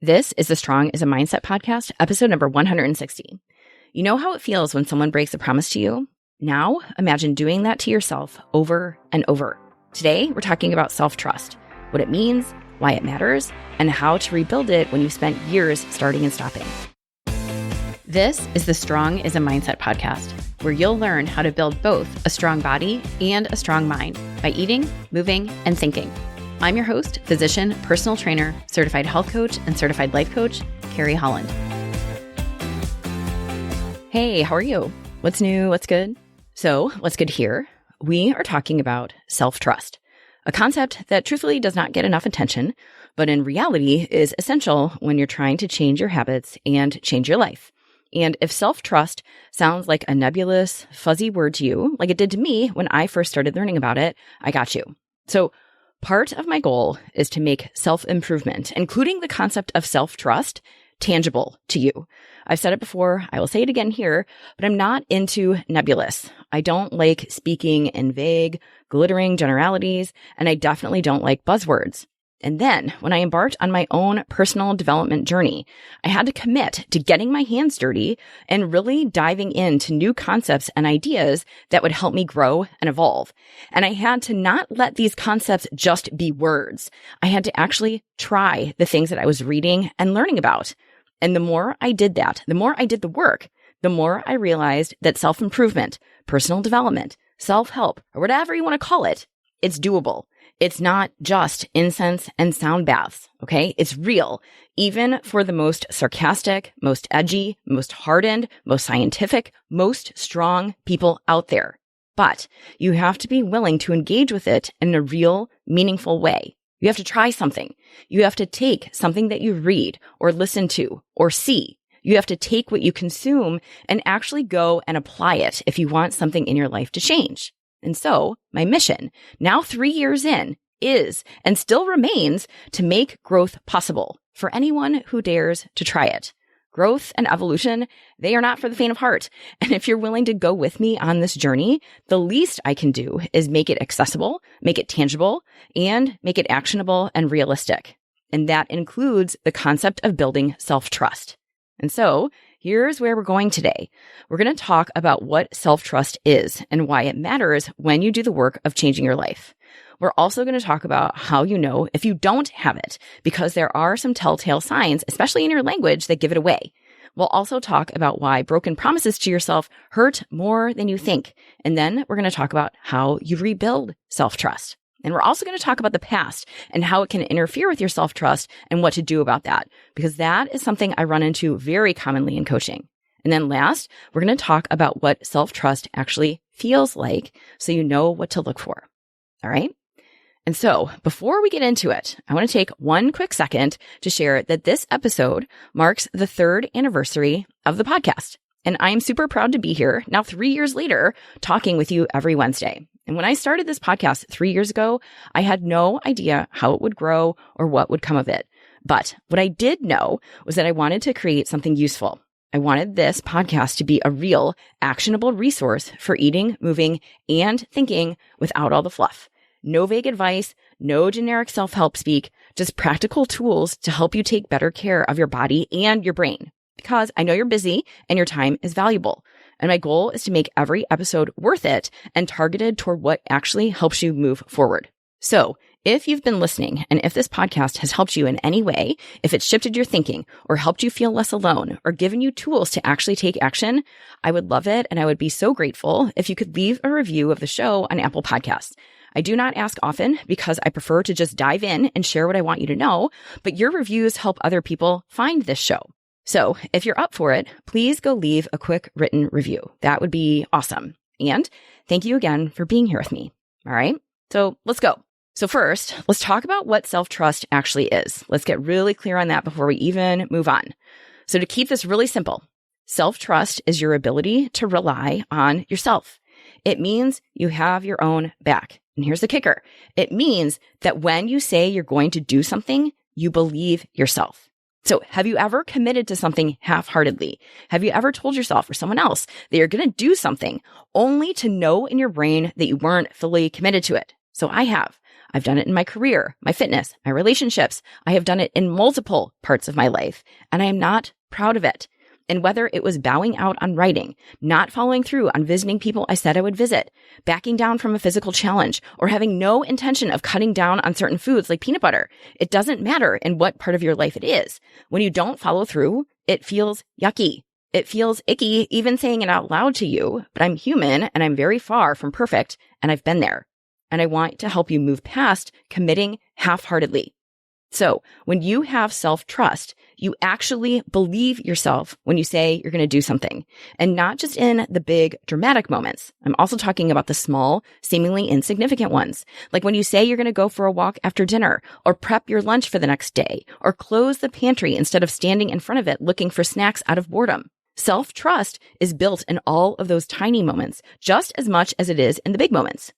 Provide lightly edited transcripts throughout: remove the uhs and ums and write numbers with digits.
This is the Strong is a Mindset podcast, episode number 160. You know how it feels when someone breaks a promise to you? Now, imagine doing that to yourself over and over. Today, we're talking about self-trust, what it means, why it matters, and how to rebuild it when you've spent years starting and stopping. This is the Strong is a Mindset podcast, where you'll learn how to build both a strong body and a strong mind by eating, moving, and thinking. I'm your host, physician, personal trainer, certified health coach, and certified life coach, Carrie Holland. Hey, how are you? What's new? What's good? So, what's good here? We are talking about self-trust, a concept that truthfully does not get enough attention, but in reality is essential when you're trying to change your habits and change your life. And if self-trust sounds like a nebulous, fuzzy word to you, like it did to me when I first started learning about it, I got you. So, part of my goal is to make self-improvement, including the concept of self-trust, tangible to you. I've said it before, I will say it again here, but I'm not into nebulous. I don't like speaking in vague, glittering generalities, and I definitely don't like buzzwords. And then, when I embarked on my own personal development journey, I had to commit to getting my hands dirty and really diving into new concepts and ideas that would help me grow and evolve. And I had to not let these concepts just be words. I had to actually try the things that I was reading and learning about. And the more I did that, the more I did the work, the more I realized that self-improvement, personal development, self-help, or whatever you want to call it, it's doable. It's not just incense and sound baths, okay? It's real, even for the most sarcastic, most edgy, most hardened, most scientific, most strong people out there. But you have to be willing to engage with it in a real, meaningful way. You have to try something. You have to take something that you read or listen to or see. You have to take what you consume and actually go and apply it if you want something in your life to change. And so my mission, now 3 years in, is and still remains to make growth possible for anyone who dares to try it. Growth and evolution, they are not for the faint of heart. And if you're willing to go with me on this journey, the least I can do is make it accessible, make it tangible, and make it actionable and realistic. And that includes the concept of building self-trust. And so here's where we're going today. We're going to talk about what self-trust is and why it matters when you do the work of changing your life. We're also going to talk about how you know if you don't have it, because there are some telltale signs, especially in your language, that give it away. We'll also talk about why broken promises to yourself hurt more than you think. And then we're going to talk about how you rebuild self-trust. And we're also going to talk about the past and how it can interfere with your self-trust and what to do about that, because that is something I run into very commonly in coaching. And then last, we're going to talk about what self-trust actually feels like so you know what to look for. All right? And so before we get into it, I want to take one quick second to share that this episode marks the 3rd anniversary of the podcast. And I'm super proud to be here now 3 years later, talking with you every Wednesday. And when I started this podcast 3 years ago, I had no idea how it would grow or what would come of it. But what I did know was that I wanted to create something useful. I wanted this podcast to be a real, actionable resource for eating, moving, and thinking without all the fluff. No vague advice, no generic self-help speak, just practical tools to help you take better care of your body and your brain. Because I know you're busy and your time is valuable. And my goal is to make every episode worth it and targeted toward what actually helps you move forward. So if you've been listening and if this podcast has helped you in any way, if it's shifted your thinking or helped you feel less alone or given you tools to actually take action, I would love it. And I would be so grateful if you could leave a review of the show on Apple Podcasts. I do not ask often because I prefer to just dive in and share what I want you to know, but your reviews help other people find this show. So if you're up for it, please go leave a quick written review. That would be awesome. And thank you again for being here with me. All right, so let's go. So first, let's talk about what self-trust actually is. Let's get really clear on that before we even move on. So to keep this really simple, self-trust is your ability to rely on yourself. It means you have your own back. And here's the kicker. It means that when you say you're going to do something, you believe yourself. So have you ever committed to something half-heartedly? Have you ever told yourself or someone else that you're going to do something only to know in your brain that you weren't fully committed to it? So I have. I've done it in my career, my fitness, my relationships. I have done it in multiple parts of my life, and I am not proud of it. And whether it was bowing out on writing, not following through on visiting people I said I would visit, backing down from a physical challenge, or having no intention of cutting down on certain foods like peanut butter, it doesn't matter in what part of your life it is. When you don't follow through, it feels yucky. It feels icky even saying it out loud to you, but I'm human and I'm very far from perfect, and I've been there. And I want to help you move past committing half-heartedly. So when you have self-trust, you actually believe yourself when you say you're going to do something, and not just in the big dramatic moments. I'm also talking about the small, seemingly insignificant ones, like when you say you're going to go for a walk after dinner, or prep your lunch for the next day, or close the pantry instead of standing in front of it looking for snacks out of boredom. Self-trust is built in all of those tiny moments, just as much as it is in the big moments.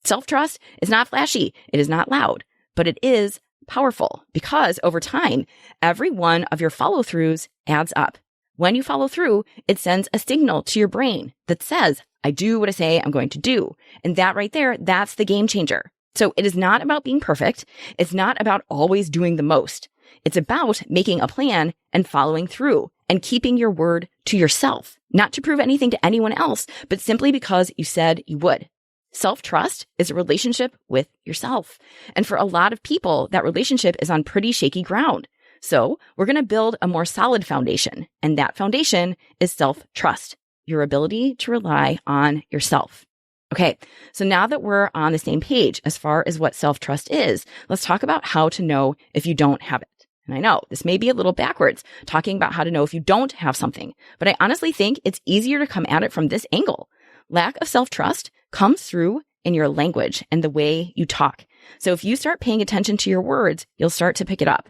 Self-trust is not flashy, it is not loud, but it is powerful because over time, every one of your follow-throughs adds up. When you follow through, it sends a signal to your brain that says, I do what I say I'm going to do. And that right there, that's the game changer. So it is not about being perfect. It's not about always doing the most. It's about making a plan and following through and keeping your word to yourself, not to prove anything to anyone else, but simply because you said you would. Self-trust is a relationship with yourself. And for a lot of people, that relationship is on pretty shaky ground. So we're going to build a more solid foundation. And that foundation is self-trust, your ability to rely on yourself. Okay, so now that we're on the same page as far as what self-trust is, let's talk about how to know if you don't have it. And I know this may be a little backwards, talking about how to know if you don't have something, but I honestly think it's easier to come at it from this angle. Lack of self-trust comes through in your language and the way you talk. So if you start paying attention to your words, you'll start to pick it up.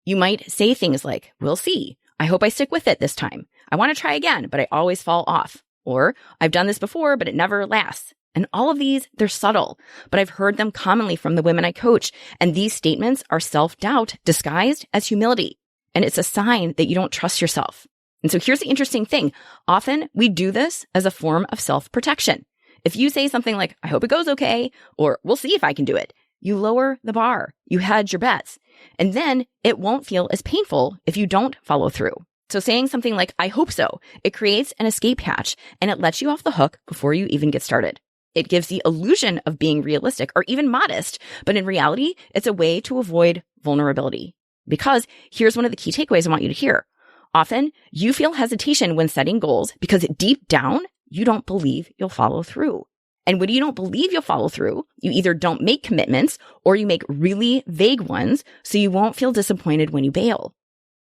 You might say things like, we'll see. I hope I stick with it this time. I want to try again, but I always fall off. Or I've done this before, but it never lasts. And all of these, they're subtle, but I've heard them commonly from the women I coach. And these statements are self-doubt disguised as humility. And it's a sign that you don't trust yourself. And so here's the interesting thing. Often we do this as a form of self-protection. If you say something like, I hope it goes okay, or we'll see if I can do it, you lower the bar, you hedge your bets, and then it won't feel as painful if you don't follow through. So saying something like, I hope so, it creates an escape hatch and it lets you off the hook before you even get started. It gives the illusion of being realistic or even modest, but in reality, it's a way to avoid vulnerability. Because here's one of the key takeaways I want you to hear. Often, you feel hesitation when setting goals because deep down, you don't believe you'll follow through. And when you don't believe you'll follow through, you either don't make commitments or you make really vague ones so you won't feel disappointed when you bail.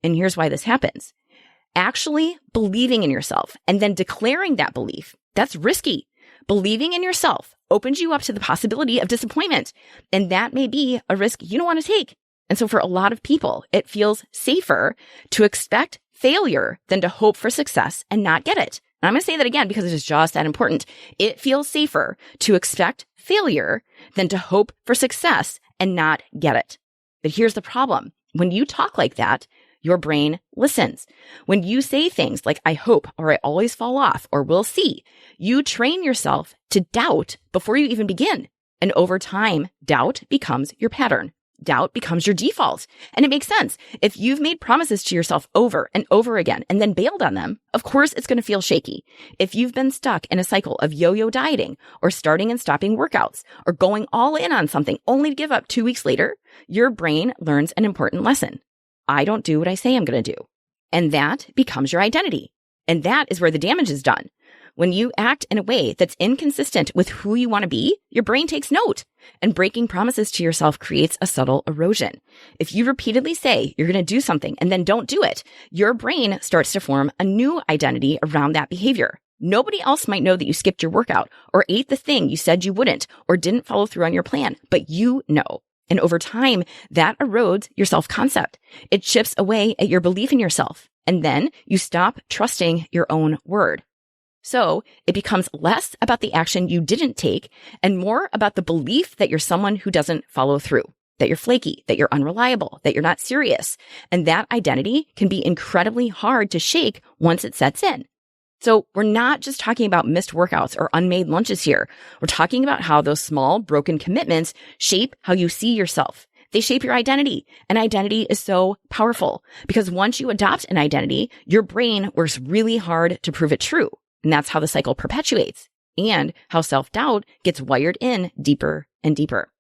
And here's why this happens. Actually believing in yourself and then declaring that belief, that's risky. Believing in yourself opens you up to the possibility of disappointment. And that may be a risk you don't want to take. And so for a lot of people, it feels safer to expect failure than to hope for success and not get it. And I'm going to say that again because it is just that important. It feels safer to expect failure than to hope for success and not get it. But here's the problem. When you talk like that, your brain listens. When you say things like, I hope, or I always fall off, or we'll see, you train yourself to doubt before you even begin. And over time, doubt becomes your pattern. Doubt becomes your default. And it makes sense. If you've made promises to yourself over and over again and then bailed on them, of course it's going to feel shaky. If you've been stuck in a cycle of yo-yo dieting or starting and stopping workouts or going all in on something only to give up 2 weeks later, your brain learns an important lesson. I don't do what I say I'm going to do. And that becomes your identity. And that is where the damage is done. When you act in a way that's inconsistent with who you want to be, your brain takes note. And breaking promises to yourself creates a subtle erosion. If you repeatedly say you're going to do something and then don't do it, your brain starts to form a new identity around that behavior. Nobody else might know that you skipped your workout or ate the thing you said you wouldn't or didn't follow through on your plan, but you know. And over time, that erodes your self-concept. It chips away at your belief in yourself. And then you stop trusting your own word. So it becomes less about the action you didn't take and more about the belief that you're someone who doesn't follow through, that you're flaky, that you're unreliable, that you're not serious. And that identity can be incredibly hard to shake once it sets in. So we're not just talking about missed workouts or unmade lunches here. We're talking about how those small, broken commitments shape how you see yourself. They shape your identity. And identity is so powerful because once you adopt an identity, your brain works really hard to prove it true. And that's how the cycle perpetuates and how self-doubt gets wired in deeper and deeper.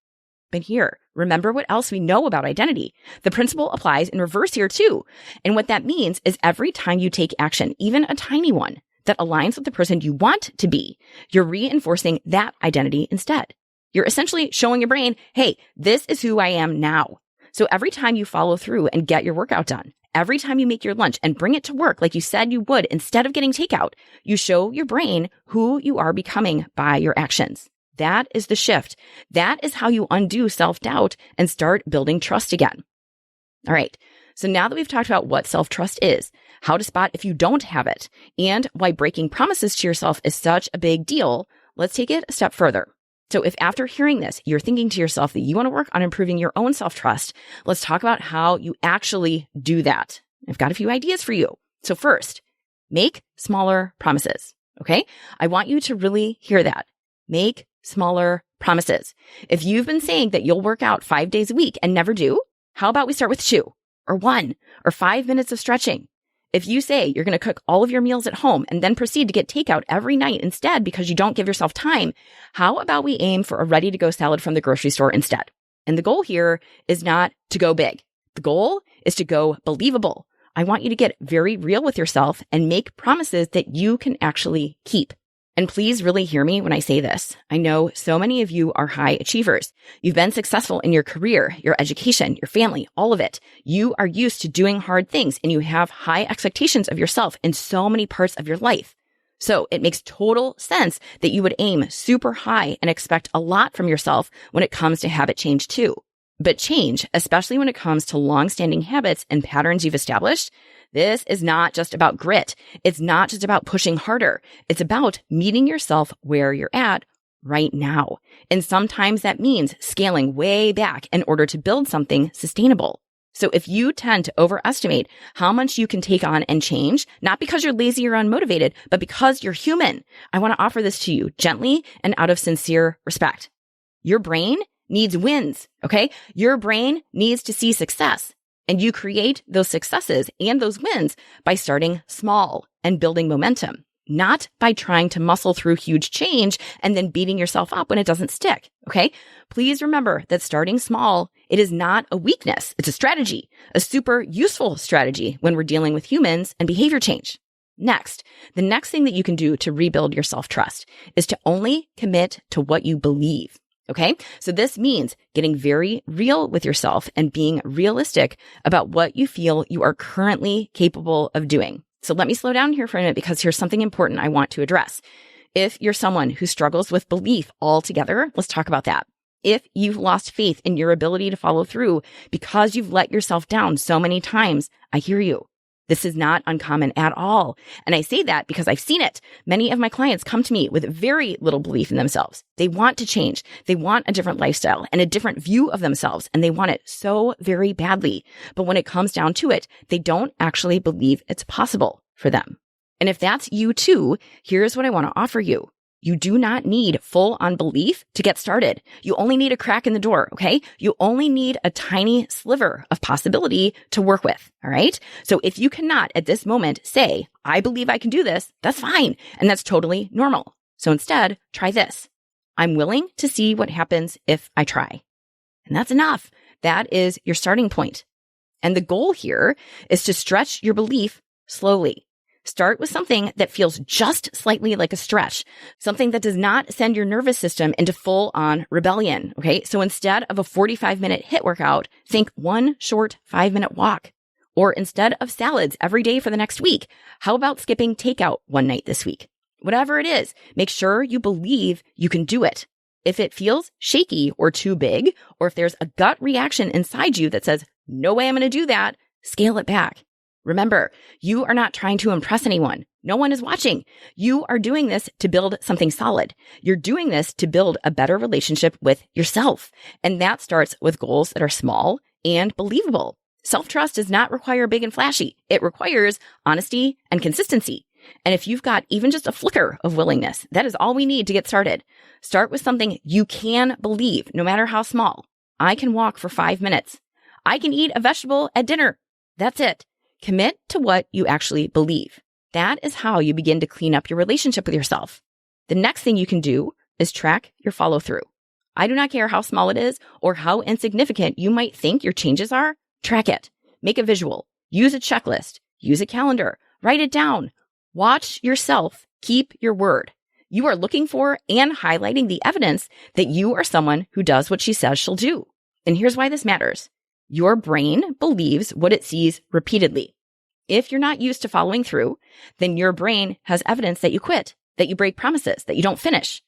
But here, remember what else we know about identity. The principle applies in reverse here too. And what that means is every time you take action, even a tiny one, that aligns with the person you want to be, you're reinforcing that identity instead. You're essentially showing your brain, hey, this is who I am now. So every time you follow through and get your workout done, every time you make your lunch and bring it to work like you said you would instead of getting takeout, you show your brain who you are becoming by your actions. That is the shift. That is how you undo self-doubt and start building trust again. All right. So now that we've talked about what self-trust is, how to spot if you don't have it, and why breaking promises to yourself is such a big deal, let's take it a step further. So if after hearing this, you're thinking to yourself that you want to work on improving your own self-trust, let's talk about how you actually do that. I've got a few ideas for you. So first, make smaller promises. Okay? I want you to really hear that. Make smaller promises. If you've been saying that you'll work out 5 days a week and never do, how about we start with 2 or 1 or 5 minutes of stretching? If you say you're going to cook all of your meals at home and then proceed to get takeout every night instead because you don't give yourself time, how about we aim for a ready-to-go salad from the grocery store instead? And the goal here is not to go big. The goal is to go believable. I want you to get very real with yourself and make promises that you can actually keep. And please really hear me when I say this. I know so many of you are high achievers. You've been successful in your career, your education, your family, all of it. You are used to doing hard things and you have high expectations of yourself in so many parts of your life. So it makes total sense that you would aim super high and expect a lot from yourself when it comes to habit change too. But change, especially when it comes to long-standing habits and patterns you've established, this is not just about grit. It's not just about pushing harder. It's about meeting yourself where you're at right now. And sometimes that means scaling way back in order to build something sustainable. So if you tend to overestimate how much you can take on and change, not because you're lazy or unmotivated, but because you're human, I want to offer this to you gently and out of sincere respect. Your brain needs wins, okay? Your brain needs to see success. And you create those successes and those wins by starting small and building momentum, not by trying to muscle through huge change and then beating yourself up when it doesn't stick, okay? Please remember that starting small, it is not a weakness. It's a strategy, a super useful strategy when we're dealing with humans and behavior change. Next, the next thing that you can do to rebuild your self-trust is to only commit to what you believe. Okay, so this means getting very real with yourself and being realistic about what you feel you are currently capable of doing. So let me slow down here for a minute because here's something important I want to address. If you're someone who struggles with belief altogether, let's talk about that. If you've lost faith in your ability to follow through because you've let yourself down so many times, I hear you. This is not uncommon at all. And I say that because I've seen it. Many of my clients come to me with very little belief in themselves. They want to change. They want a different lifestyle and a different view of themselves. And they want it so very badly. But when it comes down to it, they don't actually believe it's possible for them. And if that's you too, here's what I want to offer you. You do not need full-on belief to get started. You only need a crack in the door, okay? You only need a tiny sliver of possibility to work with, all right? So if you cannot at this moment say, I believe I can do this, that's fine. And that's totally normal. So instead, try this. I'm willing to see what happens if I try. And that's enough. That is your starting point. And the goal here is to stretch your belief slowly. Start with something that feels just slightly like a stretch, something that does not send your nervous system into full-on rebellion, okay? So instead of a 45-minute HIIT workout, think one short 5-minute walk. Or instead of salads every day for the next week, how about skipping takeout one night this week? Whatever it is, make sure you believe you can do it. If it feels shaky or too big, or if there's a gut reaction inside you that says, no way I'm going to do that, scale it back. Remember, you are not trying to impress anyone. No one is watching. You are doing this to build something solid. You're doing this to build a better relationship with yourself. And that starts with goals that are small and believable. Self-trust does not require big and flashy. It requires honesty and consistency. And if you've got even just a flicker of willingness, that is all we need to get started. Start with something you can believe, no matter how small. I can walk for 5 minutes. I can eat a vegetable at dinner. That's it. Commit to what you actually believe. That is how you begin to clean up your relationship with yourself. The next thing you can do is track your follow through. I do not care how small it is or how insignificant you might think your changes are. Track it. Make a visual. Use a checklist. Use a calendar. Write it down. Watch yourself keep your word. You are looking for and highlighting the evidence that you are someone who does what she says she'll do. And here's why this matters. Your brain believes what it sees repeatedly. If you're not used to following through, then your brain has evidence that you quit, that you break promises, that you don't finish.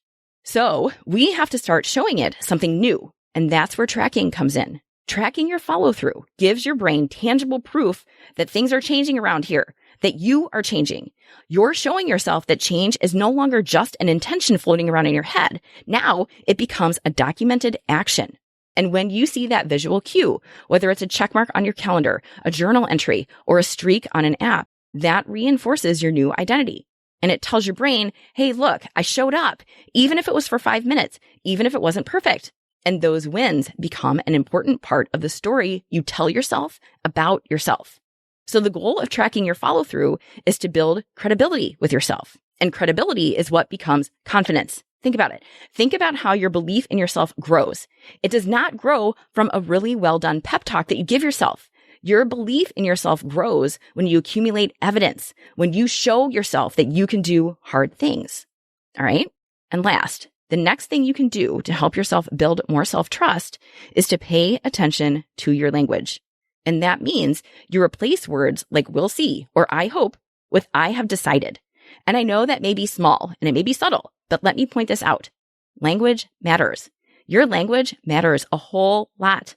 So we have to start showing it something new. And that's where tracking comes in. Tracking your follow through gives your brain tangible proof that things are changing around here, that you are changing. You're showing yourself that change is no longer just an intention floating around in your head. Now it becomes a documented action. And when you see that visual cue, whether it's a check mark on your calendar, a journal entry, or a streak on an app, that reinforces your new identity. And it tells your brain, hey, look, I showed up, even if it was for 5 minutes, even if it wasn't perfect. And those wins become an important part of the story you tell yourself about yourself. So the goal of tracking your follow through is to build credibility with yourself. And credibility is what becomes confidence. Think about it. Think about how your belief in yourself grows. It does not grow from a really well done pep talk that you give yourself. Your belief in yourself grows when you accumulate evidence, when you show yourself that you can do hard things. All right. And last, the next thing you can do to help yourself build more self-trust is to pay attention to your language. And that means you replace words like we'll see or I hope with I have decided. And I know that may be small and it may be subtle, but let me point this out. Language matters. Your language matters a whole lot.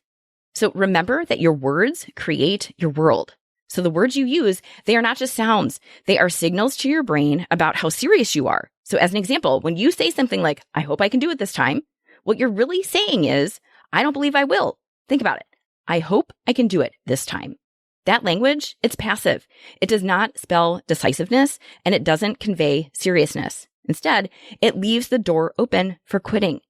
So remember that your words create your world. So the words you use, they are not just sounds. They are signals to your brain about how serious you are. So as an example, when you say something like, I hope I can do it this time, what you're really saying is, I don't believe I will. Think about it. I hope I can do it this time. That language, it's passive. It does not spell decisiveness and it doesn't convey seriousness. Instead, it leaves the door open for quitting.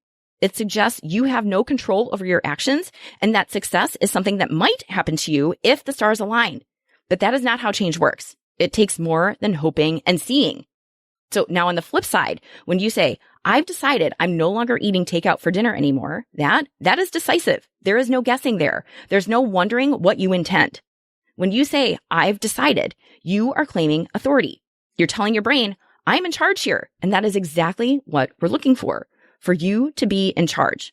It suggests you have no control over your actions and that success is something that might happen to you if the stars align. But that is not how change works. It takes more than hoping and seeing. So now on the flip side, when you say, I've decided I'm no longer eating takeout for dinner anymore, that is decisive. There is no guessing there. There's no wondering what you intend. When you say, I've decided, you are claiming authority. You're telling your brain, I'm in charge here. And that is exactly what we're looking for you to be in charge.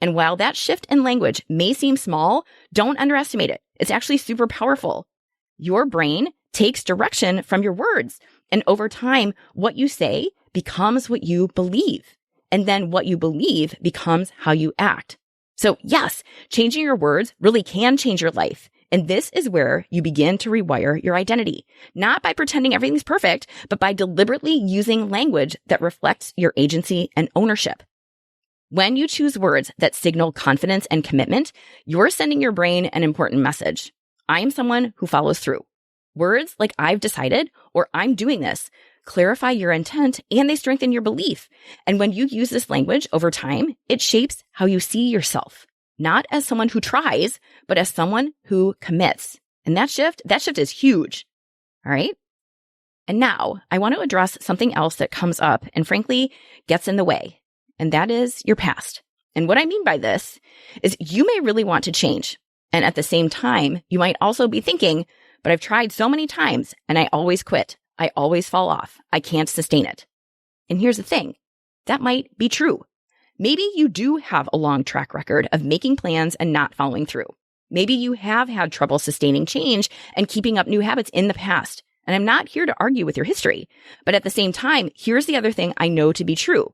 And while that shift in language may seem small, don't underestimate it. It's actually super powerful. Your brain takes direction from your words. And over time, what you say becomes what you believe. And then what you believe becomes how you act. So yes, changing your words really can change your life. And this is where you begin to rewire your identity, not by pretending everything's perfect, but by deliberately using language that reflects your agency and ownership. When you choose words that signal confidence and commitment, you're sending your brain an important message. I am someone who follows through. Words like I've decided or I'm doing this clarify your intent and they strengthen your belief. And when you use this language over time, it shapes how you see yourself. Not as someone who tries, but as someone who commits. And that shift is huge. All right. And now I want to address something else that comes up and frankly gets in the way. And that is your past. And what I mean by this is you may really want to change. And at the same time, you might also be thinking, but I've tried so many times and I always quit. I always fall off. I can't sustain it. And here's the thing. That might be true. Maybe you do have a long track record of making plans and not following through. Maybe you have had trouble sustaining change and keeping up new habits in the past. And I'm not here to argue with your history. But at the same time, here's the other thing I know to be true.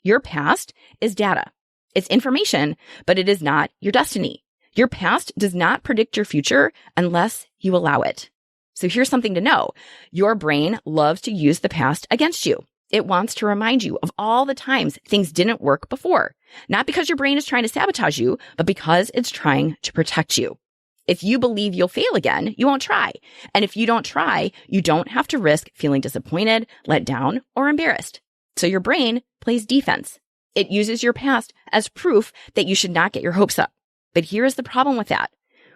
Your past is data. It's information, but it is not your destiny. Your past does not predict your future unless you allow it. So here's something to know. Your brain loves to use the past against you. It wants to remind you of all the times things didn't work before. Not because your brain is trying to sabotage you, but because it's trying to protect you. If you believe you'll fail again, you won't try. And if you don't try, you don't have to risk feeling disappointed, let down, or embarrassed. So your brain plays defense. It uses your past as proof that you should not get your hopes up. But here's the problem with that.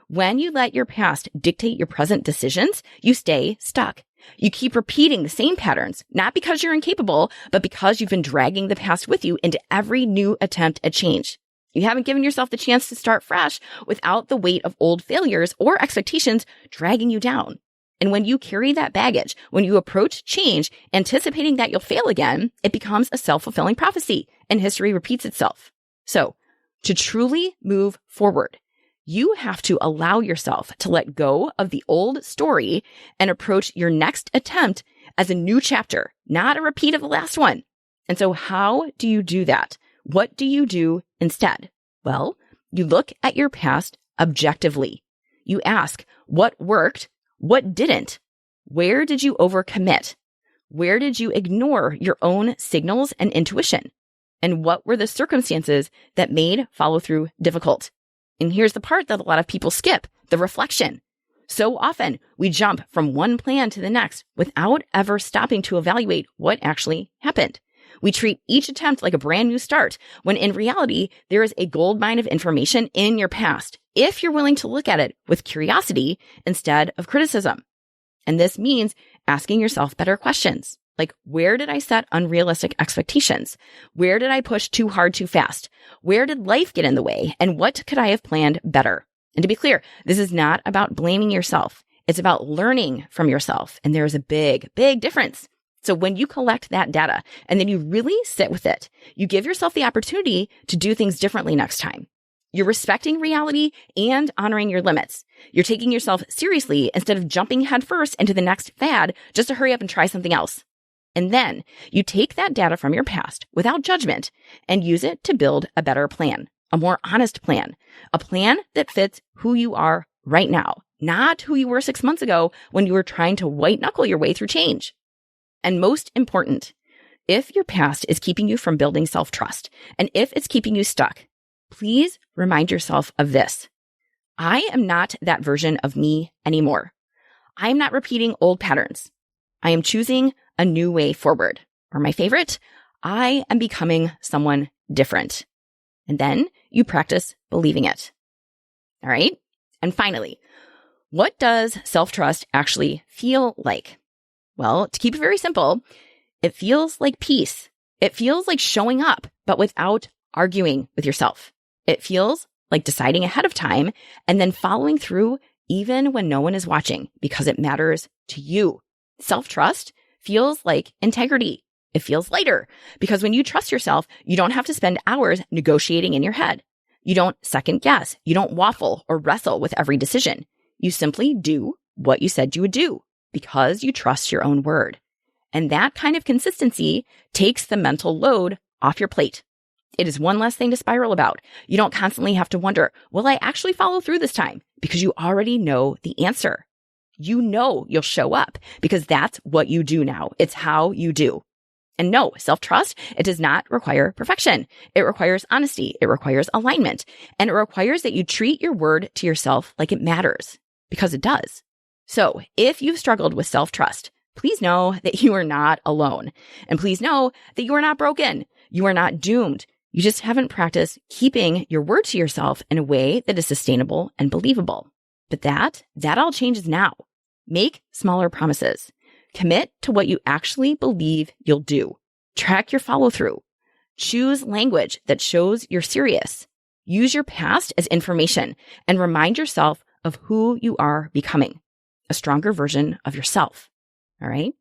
When you let your past dictate your present decisions, you stay stuck. You keep repeating the same patterns, not because you're incapable, but because you've been dragging the past with you into every new attempt at change. You haven't given yourself the chance to start fresh without the weight of old failures or expectations dragging you down. And when you carry that baggage, when you approach change anticipating that you'll fail again, it becomes a self-fulfilling prophecy and history repeats itself. So, to truly move forward, you have to allow yourself to let go of the old story and approach your next attempt as a new chapter, not a repeat of the last one. And so how do you do that? What do you do instead? Well, you look at your past objectively. You ask what worked, what didn't? Where did you overcommit? Where did you ignore your own signals and intuition? And what were the circumstances that made follow through difficult? And here's the part that a lot of people skip, the reflection. So often we jump from one plan to the next without ever stopping to evaluate what actually happened. We treat each attempt like a brand new start, when in reality, there is a goldmine of information in your past, if you're willing to look at it with curiosity instead of criticism. And this means asking yourself better questions. Like, where did I set unrealistic expectations? Where did I push too hard too fast? Where did life get in the way? And what could I have planned better? And to be clear, this is not about blaming yourself. It's about learning from yourself. And there is a big, big difference. So when you collect that data and then you really sit with it, you give yourself the opportunity to do things differently next time. You're respecting reality and honoring your limits. You're taking yourself seriously instead of jumping headfirst into the next fad just to hurry up and try something else. And then you take that data from your past without judgment and use it to build a better plan, a more honest plan, a plan that fits who you are right now, not who you were 6 months ago when you were trying to white knuckle your way through change. And most important, if your past is keeping you from building self-trust, and if it's keeping you stuck, please remind yourself of this. I am not that version of me anymore. I am not repeating old patterns. I am choosing a new way forward. Or my favorite, I am becoming someone different. And then you practice believing it. All right? And finally, what does self-trust actually feel like? Well, to keep it very simple, it feels like peace. It feels like showing up, but without arguing with yourself. It feels like deciding ahead of time and then following through even when no one is watching because it matters to you. Self-trust feels like integrity. It feels lighter because when you trust yourself, you don't have to spend hours negotiating in your head. You don't second guess. You don't waffle or wrestle with every decision. You simply do what you said you would do because you trust your own word. And that kind of consistency takes the mental load off your plate. It is one less thing to spiral about. You don't constantly have to wonder, will I actually follow through this time? Because you already know the answer. You know you'll show up because that's what you do now. It's how you do. And no, self-trust, it does not require perfection. It requires honesty. It requires alignment. And it requires that you treat your word to yourself like it matters, because it does. So if you've struggled with self-trust, please know that you are not alone. And please know that you are not broken. You are not doomed. You just haven't practiced keeping your word to yourself in a way that is sustainable and believable. But that all changes now. Make smaller promises. Commit to what you actually believe you'll do. Track your follow through. Choose language that shows you're serious. Use your past as information and remind yourself of who you are becoming, a stronger version of yourself. All right?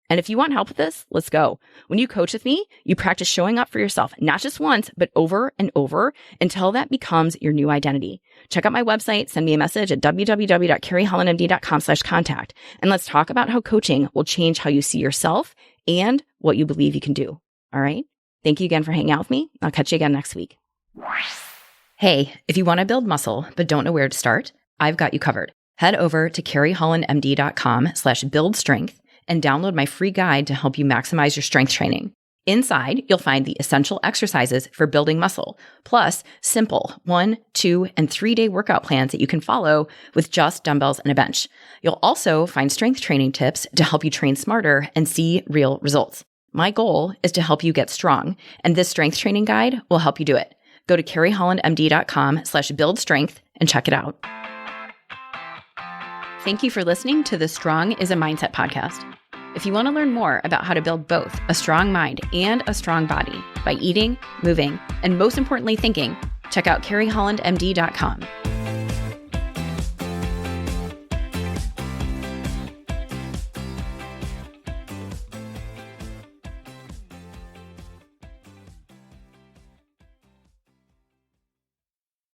And if you want help with this, let's go. When you coach with me, you practice showing up for yourself, not just once, but over and over until that becomes your new identity. Check out my website, send me a message at www.carriehollandmd.com/contact. And let's talk about how coaching will change how you see yourself and what you believe you can do. All right. Thank you again for hanging out with me. I'll catch you again next week. Hey, if you want to build muscle, but don't know where to start, I've got you covered. Head over to carriehollandmd.com/buildstrength and download my free guide to help you maximize your strength training. Inside, you'll find the essential exercises for building muscle, plus simple 1, 2, and 3-day workout plans that you can follow with just dumbbells and a bench. You'll also find strength training tips to help you train smarter and see real results. My goal is to help you get strong, and this strength training guide will help you do it. Go to carriehollandmd.com/buildstrength and check it out. Thank you for listening to the Strong is a Mindset podcast. If you want to learn more about how to build both a strong mind and a strong body by eating, moving, and most importantly, thinking, check out carriehollandmd.com.